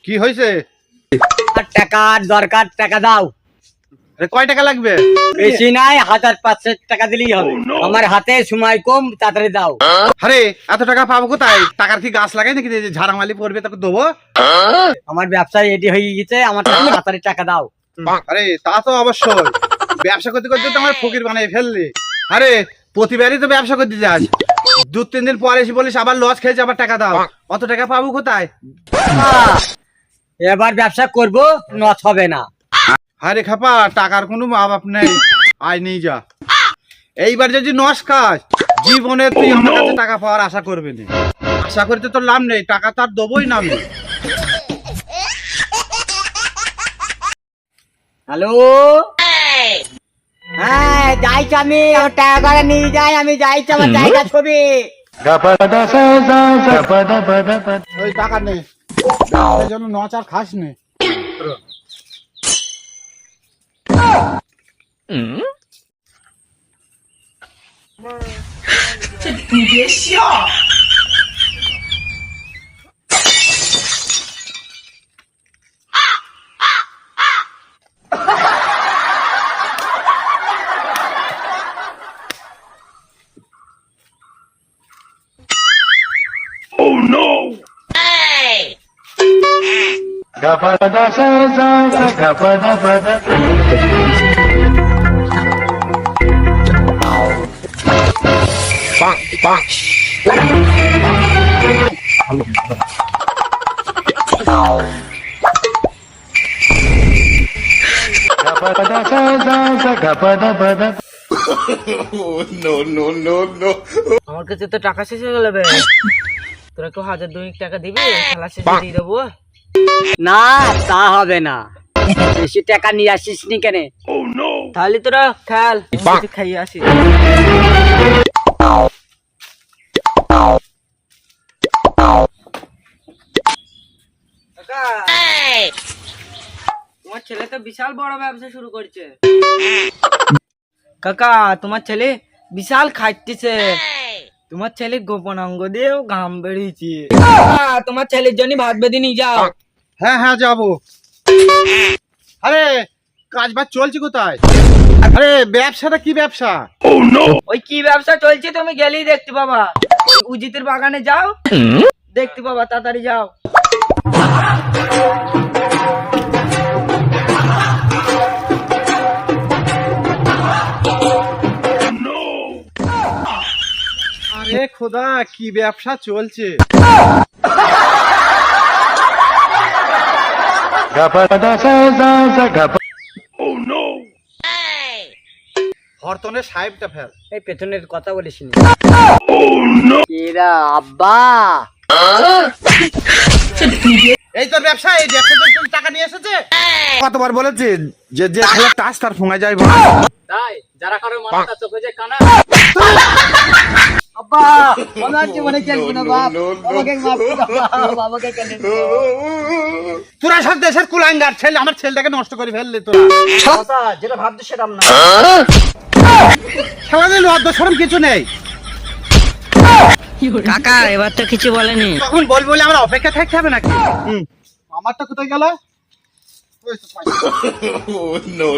কি হয়েছে? টাকার দরকার, টাকা দাও। কয় টাকা লাগবে? বেশি নাই, 1500 টাকা দিলেই হবে। আমার হাতে সময় কম, তাড়াতাড়ি দাও। আরে এত টাকা পাবো কোথায়? টাকার কি গাছ লাগাই নাকি যে ঝাড়ামালি পড়বে তাকে দেবো? আমার ব্যবসা রেডি হয়ে গেছে, আমার তাড়াতাড়ি টাকা দাও। আরে তা তো অবশ্যই, ব্যবসা করতে করতে তো আমার ফকির বানিয়ে ফেললি। আরে প্রতিবারই তো ব্যবসা করতে যাস, 2-3 দিন পরে এসে বলিস আবার লস খেয়েছে, আবার টাকা দাও। অত টাকা পাবো কোথায়? এবার ব্যবসা করব, নচ হবে না। আরে খাপা, টাকার কোনো অভাব নেই, আয় নিয়ে যা। এইবার যদি নস খাস, জীবনে তুই আমার কাছে টাকা পাওয়ার আশা করবি না। আশা করতে তো লাভ নেই, টাকা তো আর দেবোই না আমি। হ্যালো, হ্যাঁ যাইছি আমি, আমার টাকা করে নিয়ে যাই, আমি যাইছি আমার জায়গা ছবি। ওই টাকা নেই, এই জন্য নচ আর খাস নে। আমার কাছে তো টাকা শেষ হয়ে গেল বে। তোরা কেউ 1000 টাকা দিবি, খেলা শেষে দিয়ে দেবো। না তা হবে না, বেশি টাকা নিয়ে আসিস নি কেন? তাহলে তোরা খেল, খাইয়ে আসিস। তোমার ছেলে তো বিশাল বড় ব্যবসা শুরু করছে। কাকা, তোমার ছেলে বিশাল খাইতেছে। তোমার ছেলে গোপন অঙ্গ দিয়েও ঘাম বেরিয়েছে। তোমার ছেলের জন্য ভাত বেঁধে নিয়ে যাও। হ্যাঁ হ্যাঁ যাবো। আরে কাজ বাজ চলছে কোথায়? আরে ব্যবসাটা কি ব্যবসা? ওই কি ব্যবসা চলছে তুমি গেলেই দেখতে পাবা। উজিতের বাগানে যাও, দেখতে পাবা, তাড়াতাড়ি যাও। আরে খোদা, কি ব্যবসা চলছে? হরতনের সাহেবটা ফেল। এই পেছনের কথা বলিস নি। এরা আব্বা, এই তোর ব্যবসা, এই ব্যবসা তোর টাকা নিয়ে এসেছে। কতবার বলেছি যে যে খেলা টাচ তার ফোঙা যায়। তাই যারা কারো মাথা চোখে যায় কানা। আব্বা মনে হচ্ছে মনে খেলবো না, বাপ আমাকে মাফ করো, বাবাকে কেন? তোরা সব দেশের কুলাঙ্গার ছেলে, আমার ছেলেটাকে নষ্ট করে ফেললে তোরা। যেটা ভাবছো সেটা না। খেলাদের লজ্জা শরম কিছু নেই। কাকা এবার তো কিছু বলেনি। তখন বল বলে আমরা অপেক্ষা থাকতে হবে নাকি? আমারটা কোথায় গেল? No.